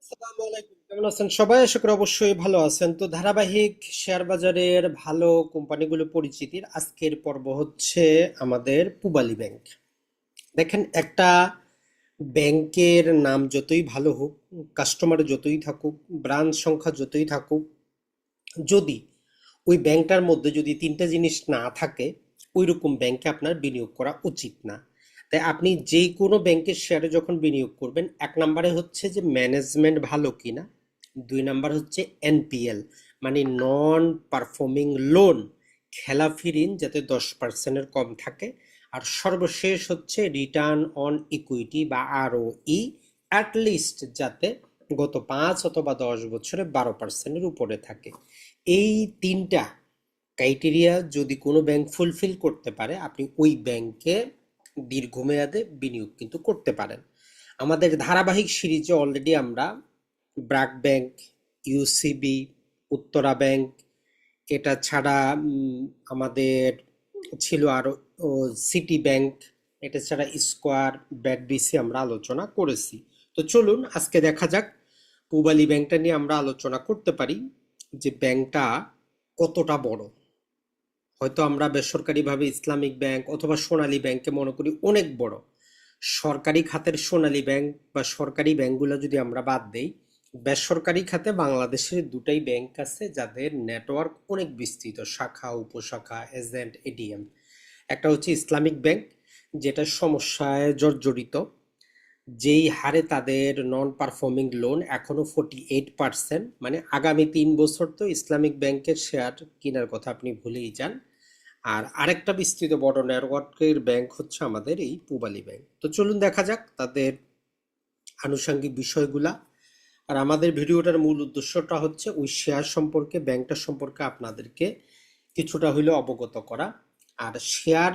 আসসালামু আলাইকুম, কেমন আছেন সবাই? আশা করি অবশ্যই ভালো আছেন। তো ধারাবাহিক শেয়ার বাজারের ভালো কোম্পানিগুলো পরিচিতির আজকের পর্ব হচ্ছে আমাদের পূবালী ব্যাংক। দেখেন, একটা ব্যাংকের নাম যতই ভালো হোক, কাস্টমার যতই থাকুক, ব্রাঞ্চ সংখ্যা যতই থাকুক, যদি ওই ব্যাংকটার মধ্যে যদি তিনটা জিনিস না থাকে, ওই রকম ব্যাংকে আপনার বিনিয়োগ করা উচিত না। তাই আপনি যে কোনো ব্যাংকের শেয়ারে যখন বিনিয়োগ করবেন, এক নম্বরে হচ্ছে যে ম্যানেজমেন্ট ভালো কিনা, দুই নাম্বার হচ্ছে এনপিএল মানে নন পারফর্মিং লোন, খেলাফি ঋণ যাতে 10%-এর কম থাকে, আর সর্বশেষ হচ্ছে রিটার্ন অন ইকুইটি বা আরওই অ্যাটলিস্ট যাতে গত 5 অথবা 10 বছরে 12%-এর উপরে থাকে। এই তিনটা ক্রাইটেরিয়া যদি কোনো ব্যাংক ফুলফিল করতে পারে, আপনি ওই ব্যাংকে দীর্ঘমেয়াদে বিনিয়োগ কিন্তু করতে পারেন। আমাদের ধারাবাহিক সিরিজে অলরেডি আমরা BRAC bank, UCB, Uttara bank, এটা ছাড়া আমাদের ছিল আরো সিটি ব্যাংক, এটা ছাড়া স্কোয়ার, ব্যাডবিসি আমরা আলোচনা করেছি। তো চলুন আজকে দেখা যাক পূবালী ব্যাংকটা নিয়ে আমরা আলোচনা করতে পারি যে ব্যাংকটা কতটা বড়। হয়তো আমরা বেসরকারিভাবে ইসলামিক ব্যাংক অথবা সোনালী ব্যাংককে মনে করি অনেক বড়। সরকারি খাতের সোনালী ব্যাংক বা সরকারি ব্যাংকগুলো যদি আমরা বাদ দেই, বেসরকারি খাতে বাংলাদেশের দুটাই ব্যাংক আছে যাদের নেটওয়ার্ক অনেক বিস্তৃত, শাখা উপশাখা এজেন্ট এটিএম। একটা হচ্ছে ইসলামিক ব্যাংক, যেটা সমস্যায় জর্জরিত, যেই হারে তাদের নন পারফর্মিং লোন এখনো 48%, মানে আগামী 3 বছর তো ইসলামিক ব্যাংকের শেয়ার কেনার কথা আপনি ভুলেই যান। আর আরেকটা বিস্তৃত বড় নেটওয়ার্কের ব্যাংক হচ্ছে আমাদের এই পূবালী ব্যাংক। তো চলুন দেখা যাক তাদের আনুষঙ্গিক বিষয়গুলা। আর আমাদের ভিডিওটার মূল উদ্দেশ্যটা হচ্ছে ওই শেয়ার সম্পর্কে, ব্যাংকটা সম্পর্কে আপনাদেরকে কিছুটা হইলেও অবগত করা। আর শেয়ার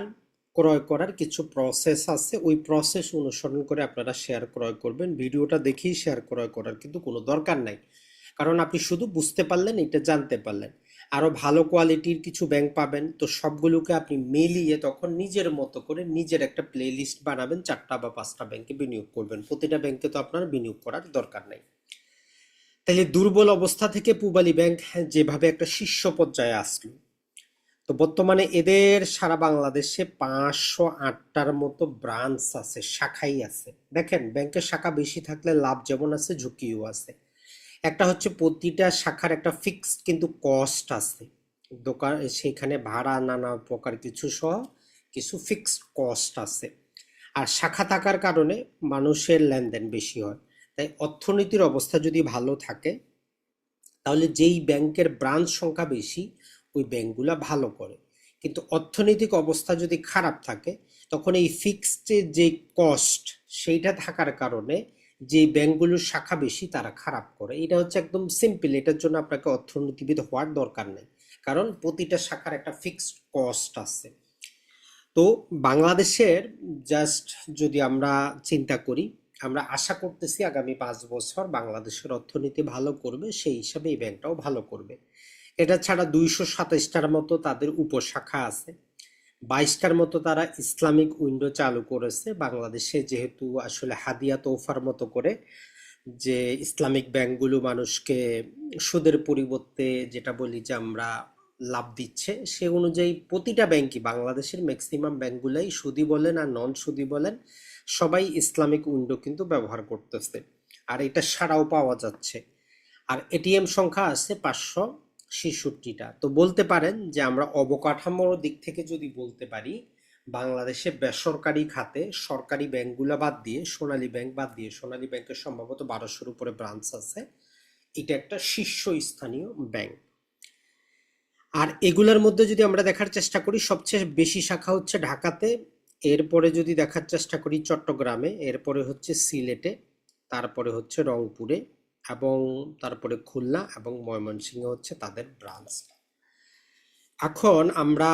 ক্রয় করার কিছু প্রসেস আছে, ওই প্রসেস অনুসরণ করে আপনারা শেয়ার ক্রয় করবেন। ভিডিওটা দেখেই শেয়ার ক্রয় করার কিন্তু কোনো দরকার নাই, কারণ আপনি শুধু বুঝতে পারলেন, এটা জানতে পারলেন। আরো ভালো কোয়ালিটির কিছু ব্যাংক পাবেন, তো সবগুলোকে আপনি মিলিয়ে তখন নিজের মতো করে নিজের একটা প্লে লিস্ট বানাবেন, 4টা বা 5টা ব্যাংকে বিনিয়োগ করবেন। প্রতিটা ব্যাংকে তো আপনার বিনিয়োগ করার দরকার নাই। তাহলে দুর্বল অবস্থা থেকে পূবালী ব্যাংক যেভাবে একটা শীর্ষ পর্যায়ে আসলো, তো বর্তমানে এদের সারা বাংলাদেশে 508টার মতো ব্রাঞ্চ আছে, শাখাই আছে। দেখেন, ব্যাংকের শাখা বেশি থাকলে লাভ যেমন আছে, ঝুঁকিও আছে। একটা হচ্ছে প্রতিটা শাখার একটা ফিক্সড কিন্তু কস্ট আছে, দোকান সেখানে ভাড়া নানা প্রকার কিছু সহ কিছু ফিক্সড কস্ট আছে। আর শাখা থাকার কারণে মানুষের লেনদেন বেশি হয়। তাই অর্থনীতির অবস্থা যদি ভালো থাকে, তাহলে যেই ব্যাংকের ব্রাঞ্চ সংখ্যা বেশি ওই ব্যাংকগুলা ভালো করে। কিন্তু অর্থনৈতিক অবস্থা যদি খারাপ থাকে, তখন এই ফিক্সড যে কস্ট সেইটা থাকার কারণে যে ব্যাংকগুলোর শাখা বেশি তারা খারাপ করে। এটা হচ্ছে একদম সিম্পল, এটার জন্য আপনাকে অর্থনীতিবিদ হওয়ার দরকার নেই, কারণ প্রতিটা শাখার একটা ফিক্সড কস্ট আছে। তো বাংলাদেশের জাস্ট যদি আমরা চিন্তা করি, আমরা আশা করতেছি আগামী 5 বছর বাংলাদেশের অর্থনীতি ভালো করবে, সেই হিসাবে এই ব্যাংকটাও ভালো করবে। এটা ছাড়া 227টার মতো তাদের উপশাখা আছে, 22টার মতো তারা ইসলামিক উইন্ডো চালু করেছে বাংলাদেশে, যেহেতু আসলে হাদিয়া তোফার মতো করে যে ইসলামিক ব্যাংকগুলো মানুষকে সুদের পরিবর্তে যেটা বলি যে আমরা লাভ দিচ্ছে, সে অনুযায়ী প্রতিটা ব্যাংকই, বাংলাদেশের ম্যাক্সিমাম ব্যাংকগুলাই সুদি বলেন আর নন সুদি বলেন, সবাই ইসলামিক উইন্ডো কিন্তু ব্যবহার করতেছে। আর এটা সাড়াও পাওয়া যাচ্ছে। আর এটিএম সংখ্যা আছে 566টা। তো বলতে পারেন যে আমরা অবকাঠামোর দিক থেকে যদি বলতে পারি, বাংলাদেশে বেসরকারি খাতে সরকারি ব্যাংকগুলো বাদ দিয়ে, সোনালী ব্যাংক বাদ দিয়ে, সোনালী ব্যাংকের সম্ভবত 1200-র উপরে ব্রাঞ্চ আছে, এটা একটা শীর্ষস্থানীয় ব্যাংক। আর এগুলোর মধ্যে যদি আমরা দেখার চেষ্টা করি, সবচেয়ে বেশি শাখা হচ্ছে ঢাকাতে, এরপরে যদি দেখার চেষ্টা করি চট্টগ্রামে, এরপরে হচ্ছে সিলেটে, তারপরে হচ্ছে রংপুরে, এবং তারপরে খুলনা এবং ময়মনসিংহে হচ্ছে তাদের ব্রাঞ্চ। এখন আমরা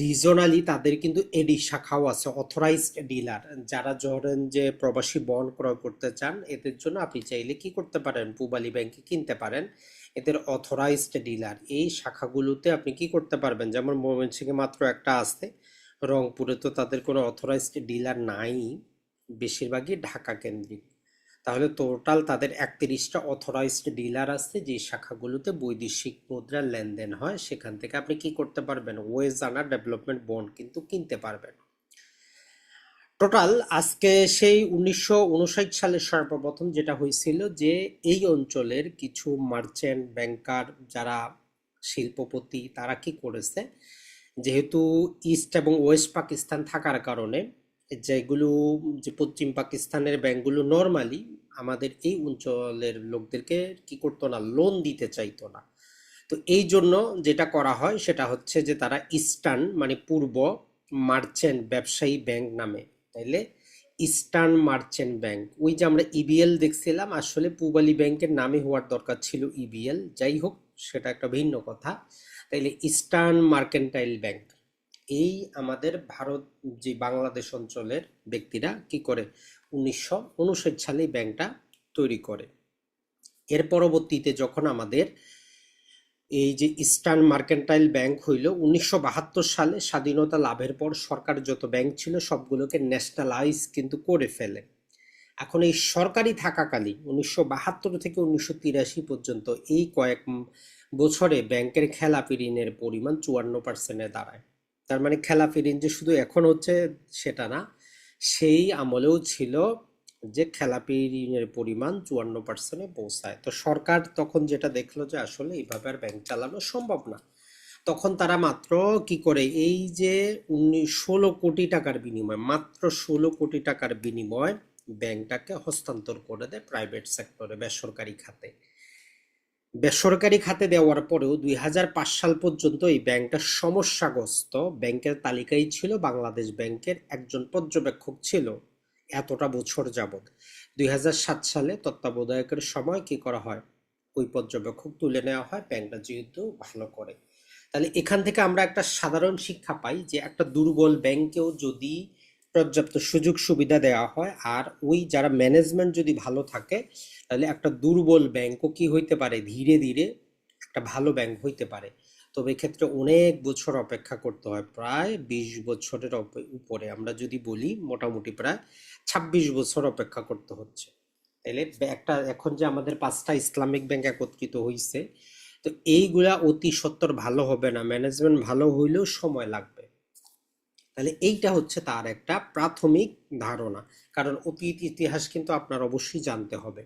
রিজনালি তাদের কিন্তু এডি শাখাও আছে, অথরাইজড ডিলার। যারা ধরেন যে প্রবাসী বন্ড ক্রয় করতে চান, এদের জন্য আপনি চাইলে কি করতে পারেন, পূবালী ব্যাংকে কিনতে পারেন। এদের অথরাইজড ডিলার এই শাখাগুলোতে আপনি কি করতে পারবেন, যেমন ময়মনসিংহে মাত্র একটা আছে, রংপুরে তো তাদের কোনো অথরাইজড ডিলার নাই, বেশিরভাগই ঢাকা কেন্দ্রিক। তাহলে টোটাল তাদের 31টা অথরাইজড ডিলার আছে, যে শাখাগুলোতে বৈদেশিক মুদ্রার লেনদেন হয়। সেখান থেকে আপনি কি করতে পারবেন, ওয়েজ আনা ডেভেলপমেন্ট বন্ড কিন্তু কিনতে পারবেন। টোটাল আজকে সেই 1959 সালে সর্বপ্রথম যেটা হয়েছিল যে এই অঞ্চলের কিছু মার্চেন্ট ব্যাংকার যারা শিল্পপতি তারা কি করেছে, যেহেতু ইস্ট এবং ওয়েস্ট পাকিস্তান থাকার কারণে যেগুলো যে পশ্চিম পাকিস্তানের ব্যাংকগুলো নর্মালি আমাদের এই অঞ্চলের লোকদেরকে কি করতো না, লোন দিতে চাইতো না। তো এই জন্য যেটা করা হয় সেটা হচ্ছে যে তারা ইস্টার্ন মানে পূর্ব মার্চেন্ট ব্যবসায়ী ব্যাংক নামে, তাইলে ইস্টার্ন মার্চেন্ট ব্যাংক, ওই যে আমরা ইবিএল দেখছিলাম, আসলে পূবালী ব্যাংকের নামে হওয়ার দরকার ছিল ইবিএল, যাই হোক সেটা একটা ভিন্ন কথা। তাইলে ইস্টার্ন মার্কেন্টাইল ব্যাংক, এই আমাদের ভারত যে বাংলাদেশ অঞ্চলের ব্যক্তিরা কি করে 1959 সালে ব্যাংকটা তৈরি করে। এর পরবর্তীতে যখন আমাদের এই যে ইস্টার্ন মার্কেন্টাইল ব্যাংক হইল 1972 সালে স্বাধীনতা লাভের পর সরকার যত ব্যাংক ছিল সবগুলোকে ন্যাশনালাইজ কিন্তু করে ফেলে। এখন এই সরকারি থাকাকালীন 1972 থেকে 1983 পর্যন্ত এই কয়েক বছরে ব্যাংকের খেলাপি ঋণের পরিমাণ 54%-এ দাঁড়ায়। তার মানে খেলাপি ঋণ যে শুধু এখন হচ্ছে সেটা না, সেই আমলেও ছিল যে খেলাপি ঋণের পরিমাণ 54%-এ পৌঁছায়। তো সরকার তখন যেটা দেখলো যে আসলে এইভাবে আর ব্যাংক চালানো সম্ভব না, তখন তারা মাত্র কি করে, এই যে 16 কোটি টাকার বিনিময়, মাত্র 16 কোটি টাকার বিনিময় ব্যাংকটাকে হস্তান্তর করে দেয় প্রাইভেট সেক্টরে, বেসরকারি খাতে। বেসরকারি খাতে দেওয়ার পরেও 2005 সাল পর্যন্ত এই ব্যাংকটা সমস্যাগ্রস্ত ব্যাংকের তালিকায় ছিল। বাংলাদেশ ব্যাংকের একজন পর্যবেক্ষক ছিল এতটা বছর যাবৎ। 2007 সালে তত্ত্বাবধায়কের সময় কি করা হয়, ওই পর্যবেক্ষক তুলে নেওয়া হয়, ব্যাংকটা যেহেতু ভালো করে। তাহলে এখান থেকে আমরা একটা সাধারণ শিক্ষা পাই যে একটা দুর্বল ব্যাংকেও যদি পর্যাপ্ত সুযোগ সুবিধা দেওয়া হয় আর ওই যারা ম্যানেজমেন্ট যদি ভালো থাকে, তাহলে একটা দুর্বল ব্যাংকও কি হইতে পারে, ধীরে ধীরে একটা ভালো ব্যাংক হইতে পারে। তবে এক্ষেত্রে অনেক বছর অপেক্ষা করতে হয়, প্রায় 20 বছরের উপরে, আমরা যদি বলি মোটামুটি প্রায় 26 বছর অপেক্ষা করতে হচ্ছে। তাহলে একটা এখন যে আমাদের 5টা ইসলামিক ব্যাংক একত্রিত হয়েছে, তো এইগুলা অতি সত্বর ভালো হবে না, ম্যানেজমেন্ট ভালো হইলেও সময় লাগবে। তাহলে এইটা হচ্ছে তার একটা প্রাথমিক ধারণা, কারণ অতীত ইতিহাস কিন্তু আপনার অবশ্যই জানতে হবে।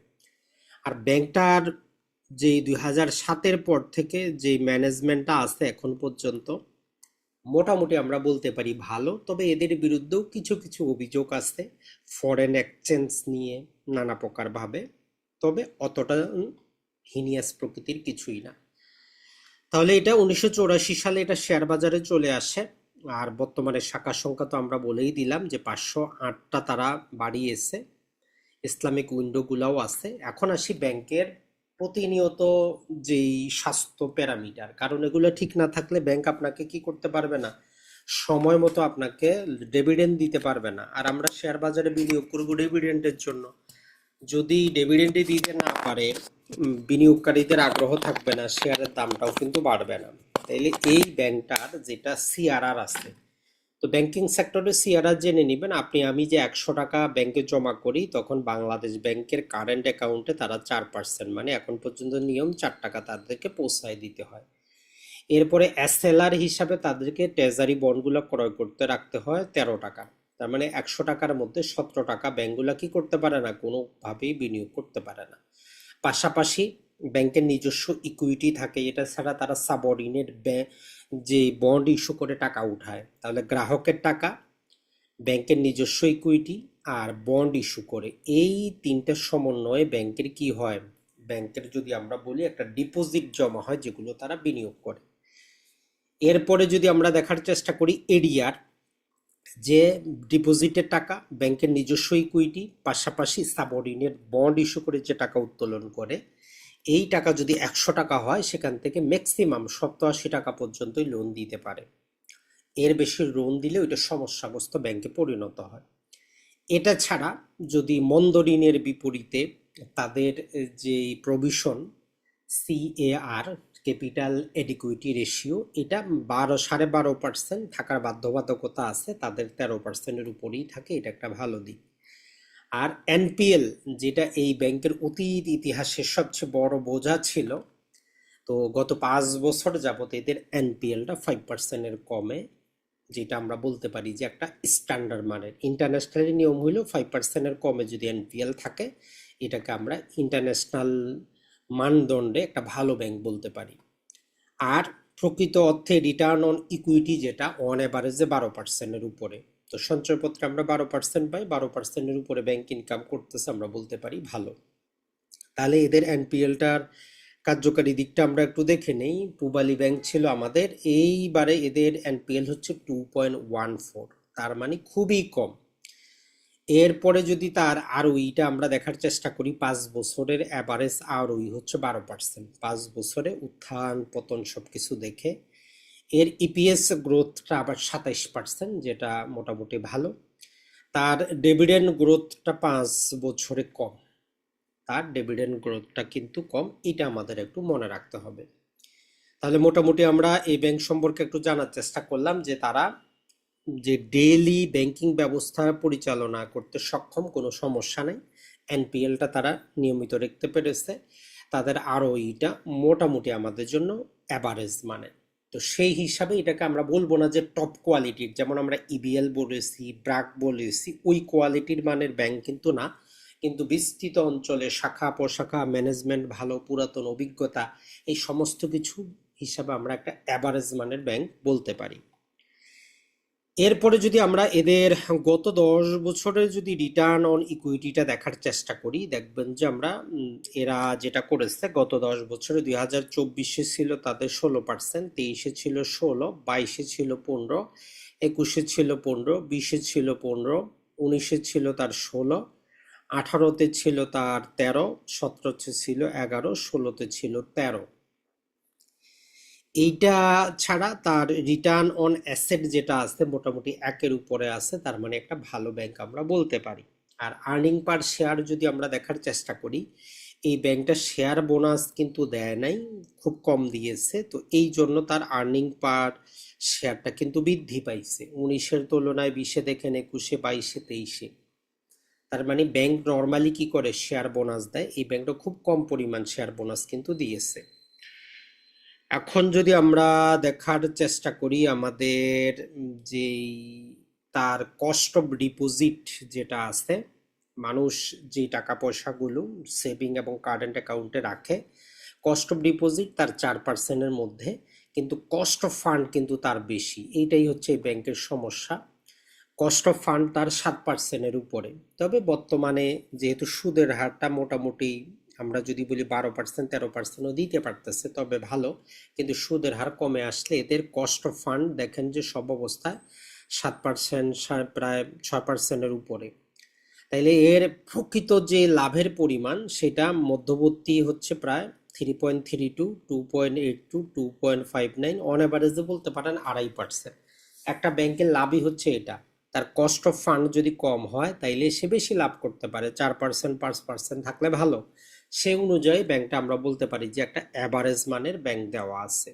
আর ব্যাংকটার যে 2007-এর পর থেকে যে ম্যানেজমেন্টটা আছে এখন পর্যন্ত মোটামুটি আমরা বলতে পারি ভালো, তবে এদের বিরুদ্ধেও কিছু কিছু অভিযোগ আছে ফরেন এক্সচেঞ্জ নিয়ে নানা প্রকার ভাবে, তবে অতটা হিনিয়াস প্রকৃতির কিছুই না। তাহলে এটা 1984 সালে এটা শেয়ার বাজারে চলে আসে। আর বর্তমানে শাখার সংখ্যা তো আমরা বলেই দিলাম যে 508টা তারা বাড়িয়েছে, ইসলামিক উইন্ডোগুলাও আছে। এখন আসি ব্যাংকের প্রতিনিয়ত যেই স্বাস্থ্য প্যারামিটার, কারণ এগুলো ঠিক না থাকলে ব্যাংক আপনাকে কি করতে পারবে না, সময় মতো আপনাকে ডিভিডেন্ড দিতে পারবে না। আর আমরা শেয়ার বাজারে বিনিয়োগ করবো ডিভিডেন্ডের জন্য, যদি ডিভিডেন্ডই দিতে না পারে বিনিয়োগকারীদের আগ্রহ থাকবে না, শেয়ারের দামটাও কিন্তু বাড়বে না। তাইলে এই ব্যাংকটার যেটা সিআরআর আছে, তো ব্যাংকিং সেক্টরে সিআরআর জেনে নেবেন আপনি। আমি যে 100 টাকা ব্যাংকে জমা করি, তখন বাংলাদেশ ব্যাংকের কারেন্ট অ্যাকাউন্টে তারা 4%, মানে এখন পর্যন্ত নিয়ম 4 টাকা তাদেরকে পৌঁছায় দিতে হয়। এরপরে এসএলআর হিসাবে তাদেরকে ট্রেজারি বন্ডগুলো ক্রয় করতে রাখতে হয় 13 টাকা। তার মানে 100 টাকার মধ্যে 17 টাকা ব্যাংকগুলো কি করতে পারে না, কোনোভাবেই বিনিয়োগ করতে পারে না। পাশাপাশি ব্যাংকের নিজস্ব ইকুইটি থাকে, এটা ছাড়া তারা সাবঅর্ডিনেট যে বন্ড ইস্যু করে টাকা উঠায়। তাহলে গ্রাহকের টাকা, ব্যাংকের নিজস্ব ইকুইটি আর বন্ড ইস্যু করে, এই তিনটে সমন্বয়ে ব্যাংকের কি হয়, ব্যাংকের যদি আমরা বলি একটা ডিপোজিট জমা হয় যেগুলো তারা বিনিয়োগ করে। এরপরে যদি আমরা দেখার চেষ্টা করি এডিআর, যে ডিপোজিটের টাকা, ব্যাংকের নিজস্ব ইকুইটি, পাশাপাশি সাবঅর্ডিনেট বন্ড ইস্যু করে যে টাকা উত্তোলন করে, এই টাকা যদি 100 টাকা হয় সেখান থেকে ম্যাক্সিমাম 87 টাকা পর্যন্তই লোন দিতে পারে। এর বেশি লোন দিলে ওইটা সমস্যাগ্রস্ত ব্যাংকে পরিণত হয়। এটা ছাড়া যদি মন্দ ঋণের বিপরীতে তাদের যে provision CAR, capital Eduquity ratio, এটা 12.5% থাকার বাধ্যবাধকতা আছে, তাদের 13%-এর উপরেই থাকে, এটা একটা ভালো দিক। আর এনপিএল, যেটা এই ব্যাংকের অতীত ইতিহাসের সবচেয়ে বড় বোঝা ছিল, তো গত 5 বছর যাবত এদের এনপিএলটা 5%-এর কমে, যেটা আমরা বলতে পারি যে একটা স্ট্যান্ডার্ড মানের। ইন্টারন্যাশনালি নিয়ম হইল 5%-এর কমে যদি এনপিএল থাকে, এটাকে আমরা ইন্টারন্যাশনাল মানদণ্ডে একটা ভালো ব্যাংক বলতে পারি। আর প্রকৃত অর্থে রিটার্ন অন ইকুইটি যেটা অন অ্যাভারেজে 12%-এর উপরে। তো সঞ্চয়পত্রে আমরা 12% পাই, 12%-এর উপরে ব্যাংক ইনকাম করতেছে, আমরা বলতে পারি ভালো। তাহলে এদের এনপিএলটার কার্যকারী দিকটা আমরা একটু দেখে নেই। পূবালী ব্যাংক ছিল আমাদের, এইবারে এদের এনপিএল হচ্ছে 2.14, তার মানে খুবই কম। এরপরে যদি তার আরওইটা আমরা দেখার চেষ্টা করি, 5 বছরের অ্যাভারেজ আরওই হচ্ছে 12%। 5 বছরে উত্থান পতন সবকিছু দেখে এর ইপিএস গ্রোথটা আবার 27%, যেটা মোটামুটি ভালো। তার ডিভিডেন্ড গ্রোথটা 5 বছরে কম, তার ডিভিডেন্ড গ্রোথটা কিন্তু কম, এটা আমাদের একটু মনে রাখতে হবে। তাহলে মোটামুটি আমরা এই ব্যাংক সম্পর্কে একটু জানার চেষ্টা করলাম যে তারা যে ডেইলি ব্যাংকিং ব্যবস্থা পরিচালনা করতে সক্ষম, কোনো সমস্যা নেই। এনপিএলটা তারা নিয়মিত রাখতে পেরেছে, তাদের আরওইটা মোটামুটি আমাদের জন্য অ্যাভারেজ মানে। তো সেই হিসাবে এটাকে আমরা বলবো না যে টপ কোয়ালিটির, যেমন আমরা ইবিএল বলেছি, ব্র্যাক বলেছি, ওই কোয়ালিটির মানের ব্যাংক কিন্তু না। কিন্তু বিস্তৃত অঞ্চলে শাখা প্রশাখা, ম্যানেজমেন্ট ভালো, পুরাতন অভিজ্ঞতা, এই সমস্ত কিছু হিসাবে আমরা একটা অ্যাভারেজ মানের ব্যাংক বলতে পারি। এরপরে যদি আমরা এদের গত 10 বছরের যদি রিটার্ন অন ইকুইটিটা দেখার চেষ্টা করি, দেখবেন যে আমরা এরা যেটা করেছে গত 10 বছরে, 2024-এ ছিল তাদের 16%, 23-এ ছিল 16, 22-এ ছিল 15, 21-এ ছিল 15, 20-এ ছিল 15, 19-এ ছিল তার 16, 18-তে ছিল তার 13, 17-তে ছিল 11, 16-তে ছিল 13। এইটা ছাড়া তার রিটার্ন অন অ্যাসেট যেটা আছে মোটামুটি 1-এর উপরে আছে, তার মানে একটা ভালো ব্যাংক আমরা বলতে পারি। আর আর্নিং পার শেয়ার যদি আমরা দেখার চেষ্টা করি, এই ব্যাংকটা শেয়ার বোনাস কিন্তু দেয় নাই, খুব কম দিয়েছে, তো এই জন্য তার আর্নিং পার শেয়ারটা কিন্তু বৃদ্ধি পাইছে 19-এর তুলনায়। 20-এ দেখেন, 21-এ, 22-এ, 23-এ। তার মানে ব্যাংক নর্মালি কি করে, শেয়ার বোনাস দেয়। এই ব্যাংকটা খুব কম পরিমাণ শেয়ার বোনাস কিন্তু দিয়েছে। এখন যদি আমরা দেখার চেষ্টা করি আমাদের যেই তার কস্ট অফ ডিপোজিট যেটা আছে, মানুষ যে টাকা পয়সাগুলো সেভিং এবং কারেন্ট অ্যাকাউন্টে রাখে, কস্ট অফ ডিপোজিট তার 4%-এর মধ্যে, কিন্তু কস্ট অফ ফান্ড কিন্তু তার বেশি। এইটাই হচ্ছে এই ব্যাংকের সমস্যা। কস্ট অফ ফান্ড তার 7%-এর উপরে। তবে বর্তমানে যেহেতু সুদের হারটা মোটামুটি আমরা যদি বলি 12%, 13%ও দিতে পারতেছে, তবে ভালো। কিন্তু সুদের হার কমে আসলে এদের কস্ট অফ ফান্ড দেখেন যে সব অবস্থায় 7%, প্রায় 6%-এর উপরে। তাইলে এর প্রকৃত যে লাভের পরিমাণ সেটা মধ্যবর্তী হচ্ছে প্রায় 3.32, 2.82, 2.59, অন অ্যাভারেজে বলতে পারেন 2.5%। একটা ব্যাংকের লাভই হচ্ছে এটা। তার কস্ট অফ ফান্ড যদি কম হয় তাইলে সে বেশি লাভ করতে পারে, 4%, 5% থাকলে ভালো। সে অনুযায়ী ব্যাংকটা আমরা বলতে পারি যে একটা অ্যাভারেজ মানের ব্যাংক দেওয়া আছে।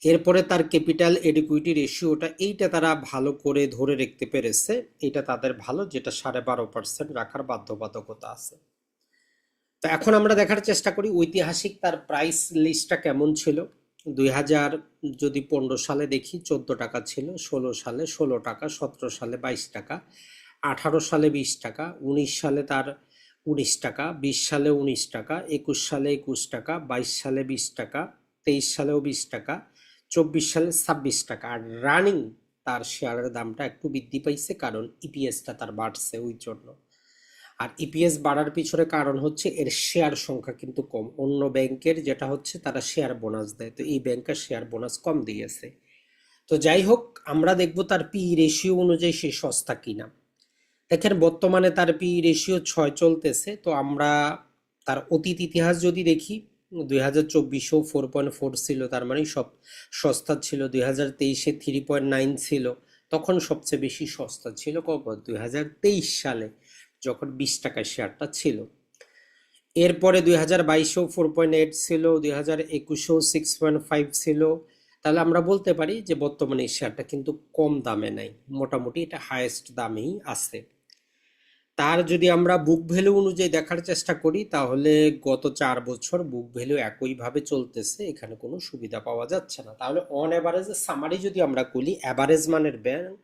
এরপরে তার ক্যাপিটাল এডিকুইটি রেশিওটা, এইটা তারা ভালো করে ধরে রাখতে পেরেছে, এটা তাদের ভালো, যেটা 12.5% রাখার বাধ্যবাধকতা আছে। তো এখন আমরা দেখার চেষ্টা করি ঐতিহাসিক তার প্রাইস লিস্টটা কেমন ছিল। 2015 সালে দেখি 14 টাকা ছিল, 16 সালে 16 টাকা, 17 সালে 22 টাকা, 18 সালে 20 টাকা, 19 সালে তার 19 টাকা, 20 সালে 19 টাকা, 21 সালে 21 টাকা, 22 সালে 20 টাকা, 23 সালেও 20 টাকা, 24 সালে 26 টাকা। আর রানিং তার শেয়ারের দামটা একটু বৃদ্ধি পাইছে, কারণ ইপিএসটা তার বাড়ছে ওই জন্য। আর ইপিএস বাড়ার পিছনে কারণ হচ্ছে এর শেয়ার সংখ্যা কিন্তু কম। অন্য ব্যাংকের যেটা হচ্ছে তারা শেয়ার বোনাস দেয়, তো এই ব্যাংকের শেয়ার বোনাস কম দিয়েছে। তো যাই হোক, আমরা দেখব তার পি রেশিও অনুযায়ী সে সস্তা কিনা। দেখেন বর্তমানে তার পি রেশিও 6 চলতেছে। তো আমরা তার অতীত ইতিহাস যদি দেখি, 2024-এও 4.4 ছিল, তার মানে সব সস্তা ছিল। 2023-এ 3.9 ছিল, তখন সবচেয়ে বেশি সস্তা ছিল কখন, 2023 সালে, যখন 20 টাকা শেয়ারটা ছিল। এরপরে 2022-এও 4.8 ছিল, 2021-এও 6.5 ছিল। তাহলে আমরা বলতে পারি যে বর্তমানে এই শেয়ারটা কিন্তু কম দামে নাই, মোটামুটি এটা হাইয়েস্ট দামেই আছে। তার যদি আমরা বুক ভ্যালু অনুযায়ী দেখার চেষ্টা করি তাহলে গত 4 বছর বুক ভ্যালু একইভাবে চলতেছে, এখানে কোনো সুবিধা পাওয়া যাচ্ছে না। তাহলে অন এভারেজ সামারি যদি আমরা করি অ্যাভারেজ মানের ব্যাংক,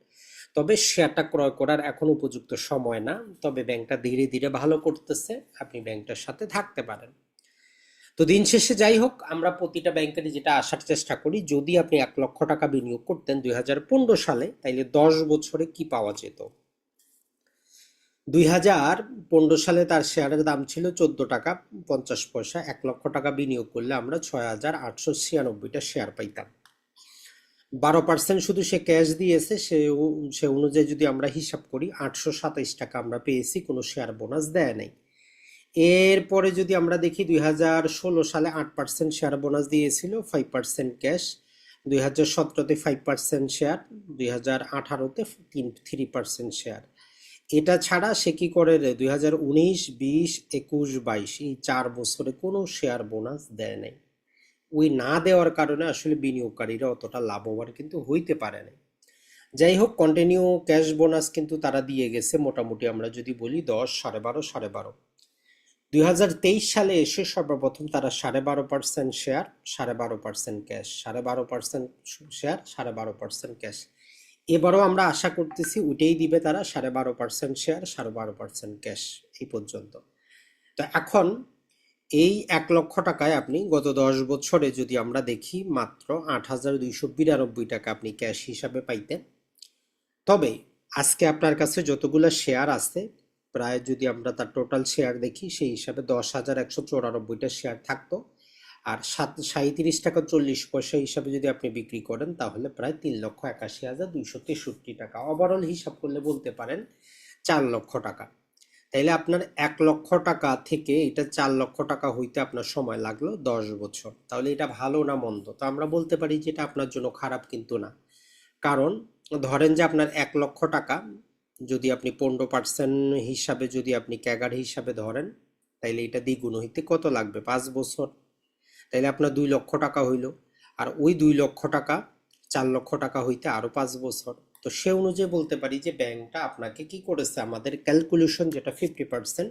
তবে শেয়ারটা ক্রয় করার এখন উপযুক্ত সময় না, তবে ব্যাংকটা ধীরে ধীরে ভালো করতেছে, আপনি ব্যাংকটার সাথে থাকতে পারেন। তো দিন শেষে যাই হোক, আমরা প্রতিটা ব্যাংকের যেটা আসার চেষ্টা করি, যদি আপনি 1 লক্ষ টাকা বিনিয়োগ করতেন 2015 সালে, তাইলে 10 বছরে কি পাওয়া যেত। 2015 সালে তার শেয়ারের দাম ছিল 14 টাকা 50 পয়সা। 1 লক্ষ টাকা বিনিয়োগ করলে আমরা 6,896টা শেয়ার পাইতাম। 12% শুধু সে ক্যাশ দিয়েছে, সে অনুযায়ী যদি আমরা হিসাব করি 827 টাকা আমরা পেয়েছি, কোনো শেয়ার বোনাস দেয় নাই। এরপরে যদি আমরা দেখি 2016 সালে 8% শেয়ার বোনাস দিয়েছিল, 5% ক্যাশ। 2017-তে 5% শেয়ার, 2018-তে 3% শেয়ার। এটা ছাড়া সে কি করে রে, 2019, 20, 21, 22 এই 4 বছরে কোনো শেয়ার বোনাস দেয় নাই। ওই না দেওয়ার কারণে আসলে বিনিয়োগকারীরা অতটা লাভবান কিন্তু হইতে পারে না। যাই হোক, কন্টিনিউ ক্যাশ বোনাস কিন্তু তারা দিয়ে গেছে মোটামুটি, আমরা যদি বলি 10, 12.5, 12.5। 2023 সালে এসে সর্বপ্রথম তারা 12.5% শেয়ার, 12.5% ক্যাশ, 12.5% শেয়ার, 12.5% ক্যাশ। এবারও আমরা আশা করতেছি ওইটাই দিবে তারা, 12.5% শেয়ার, 12.5% ক্যাশ এই পর্যন্ত। তো এখন এই 1 লক্ষ টাকায় আপনি গত 10 বছরে যদি আমরা দেখি মাত্র 8,292 টাকা আপনি ক্যাশ হিসাবে পাইতেন। তবে আজকে আপনার কাছে যতগুলো শেয়ার আছে, প্রায় যদি আমরা তার টোটাল শেয়ার দেখি সেই হিসাবে 10,194টা শেয়ার থাকতো, আর 37 টাকা 40 পয়সা হিসাবে যদি আপনি বিক্রি করেন তাহলে প্রায় 3,81,263 টাকা। ওভারঅল হিসাব করলে বলতে পারেন 4 লক্ষ টাকা। তাইলে আপনার 1 লক্ষ টাকা থেকে এটা 4 লক্ষ টাকা হইতে আপনার সময় লাগলো 10 বছর। তাহলে এটা ভালো না মন্দ? তো আমরা বলতে পারি যে এটা আপনার জন্য খারাপ কিন্তু না। কারণ ধরেন যে আপনার 1 লক্ষ টাকা যদি আপনি 15% হিসাবে যদি আপনি ক্যাগার হিসাবে ধরেন, তাইলে এটা দ্বিগুণ হইতে কত লাগবে? 5 বছর। তাইলে আপনার 2 লক্ষ টাকা হইল। আর ওই 2 লক্ষ টাকা 4 লক্ষ টাকা হইতে আরো 5 বছর। তো সে অনুযায়ী বলতে পারি যে ব্যাংকটা আপনাকে কি করেছে, আমাদের ক্যালকুলেশন যেটা 50%,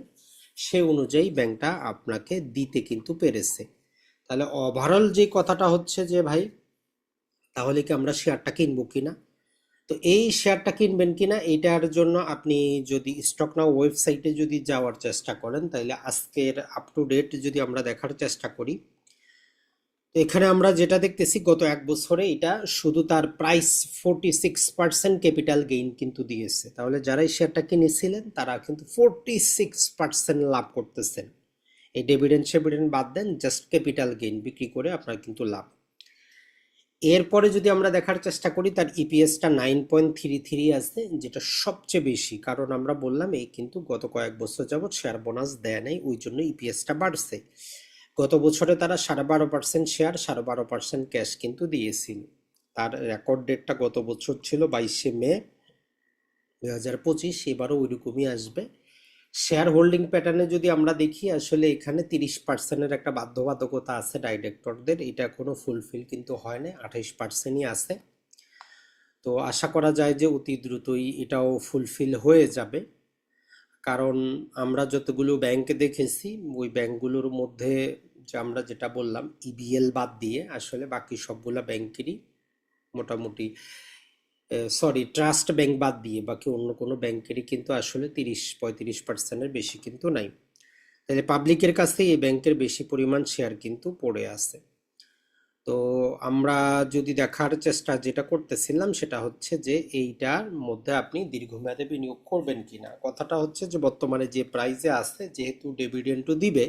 সে অনুযায়ী ব্যাংকটা আপনাকে দিতে কিন্তু পেরেছে। তাহলে ওভারঅল যে কথাটা হচ্ছে যে ভাই, তাহলে কি আমরা শেয়ারটা কিনবো কিনা? তো এই শেয়ারটা কিনবেন কিনা এটার জন্য আপনি যদি স্টক নাও ওয়েবসাইটে যদি যাওয়ার চেষ্টা করেন, তাহলে আজকের আপ টু ডেট যদি আমরা দেখার চেষ্টা করি, তো এখানে আমরা যেটা দেখতেছি গত 1 বছরে এটা শুধু তার প্রাইস 46% ক্যাপিটাল গেইন কিন্তু দিয়েছে। তাহলে যারা এই শেয়ারটা কিনেছিলেন তারা কিন্তু 46% লাভ করতেছেন। এই ডিভিডেন্ড সেভিডেন্ড বাদ দেন, জাস্ট ক্যাপিটাল গেইন বিক্রি করে আপনার কিন্তু লাভ। এরপরে যদি আমরা দেখার চেষ্টা করি, তার ইপিএসটা 9.33 আছে, যেটা সবচেয়ে বেশি। কারণ আমরা বললাম এই কিন্তু গত কয়েক বছর যাবৎ শেয়ার বোনাস দেয় নাই, ওই জন্য ইপিএসটা বাড়ছে। গত বছরে তারা 12.5% শেয়ার, 12.5% ক্যাশ কিন্তু দিয়েছিল। তার রেকর্ড ডেটটা গত বছর ছিল 22শে মে 2025, এবারও ওইরকমই আসবে। শেয়ার হোল্ডিং প্যাটার্নে যদি আমরা দেখি, আসলে এখানে 30%-এর একটা বাধ্যবাধকতা আছে ডাইরেক্টরদের, এটা এখনো ফুলফিল কিন্তু হয় না, 28%ই আছে। তো আশা করা যায় যে অতি দ্রুতই এটাও ফুলফিল হয়ে যাবে। কারণ আমরা যতগুলো ব্যাংক দেখেছি, ওই ব্যাংকগুলোর মধ্যে যে আমরা যেটা বললাম ইবিএল বাদ দিয়ে আসলে বাকি সবগুলা ব্যাংকেরই মোটামুটি, সরি, ট্রাস্ট ব্যাংক বাদ দিয়ে বাকি অন্য কোনো ব্যাংকেরই কিন্তু আসলে 30-35%-এর বেশি কিন্তু নাই। তাহলে পাবলিকের কাছে এই ব্যাংকের বেশি পরিমাণ শেয়ার কিন্তু পড়ে আছে। তো আমরা যদি দেখার চেষ্টা যেটা করতেছিলাম সেটা হচ্ছে যে এইটার মধ্যে আপনি দীর্ঘমেয়াদে বিনিয়োগ করবেন কিনা। কথাটা হচ্ছে যে বর্তমানে যে প্রাইসে আছে, যেহেতু ডিভিডেন্ডও দিবে,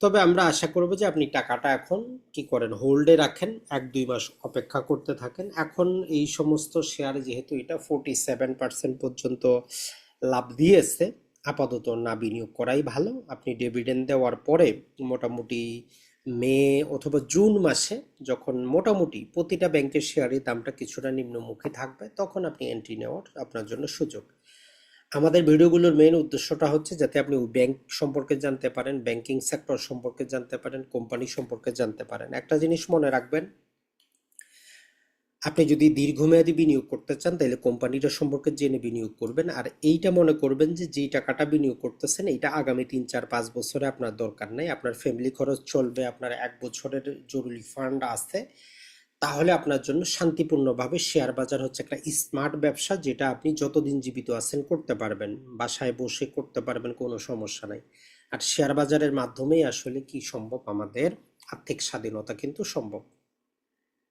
তবে আমরা আশা করব যে আপনি টাকাটা এখন কি করেন, হোল্ডে রাখেন, 1-2 মাস অপেক্ষা করতে থাকেন। এখন এই সমস্ত শেয়ার যেহেতু এটা 47% পর্যন্ত লাভ দিয়েছে, আপাতত না বিনিয়োগ করাই ভালো। আপনি ডিভিডেন্ড দেওয়ার পরে মোটামুটি মে অথবা জুন মাসে, যখন মোটামুটি প্রতিটা ব্যাংকের শেয়ারের দামটা কিছুটা নিম্নমুখী থাকবে, তখন আপনি এন্ট্রি নেওয়ার আপনার জন্য সুযোগ। আমাদের ভিডিওগুলোর মেইন উদ্দেশ্যটা হচ্ছে যাতে আপনি ব্যাংক সম্পর্কে জানতে পারেন, ব্যাংকিং সেক্টর সম্পর্কে জানতে পারেন, কোম্পানি সম্পর্কে জানতে পারেন। একটা জিনিস মনে রাখবেন, আপনি যদি দীর্ঘমেয়াদী বিনিয়োগ করতে চান তাহলে কোম্পানিটা সম্পর্কে জেনে বিনিয়োগ করবেন, আর এইটা মনে করবেন যে যেই টাকাটা বিনিয়োগ করতেছেন এইটা আগামী 3 4 5 বছরে আপনার দরকার নেই, আপনার ফ্যামিলি খরচ চলবে, আপনার 1 বছরের জরুরি ফান্ড আছে, তাহলে আপনার জন্য শান্তিপূর্ণভাবে শেয়ার বাজার হচ্ছে একটা স্মার্ট ব্যবসা, যেটা আপনি যতদিন জীবিত আছেন করতে পারবেন, বাসায় বসে করতে পারবেন, কোনো সমস্যা নাই। আর শেয়ার বাজারের মাধ্যমেই আসলে কি সম্ভব, আমাদের আর্থিক স্বাধীনতা কিন্তু সম্ভব।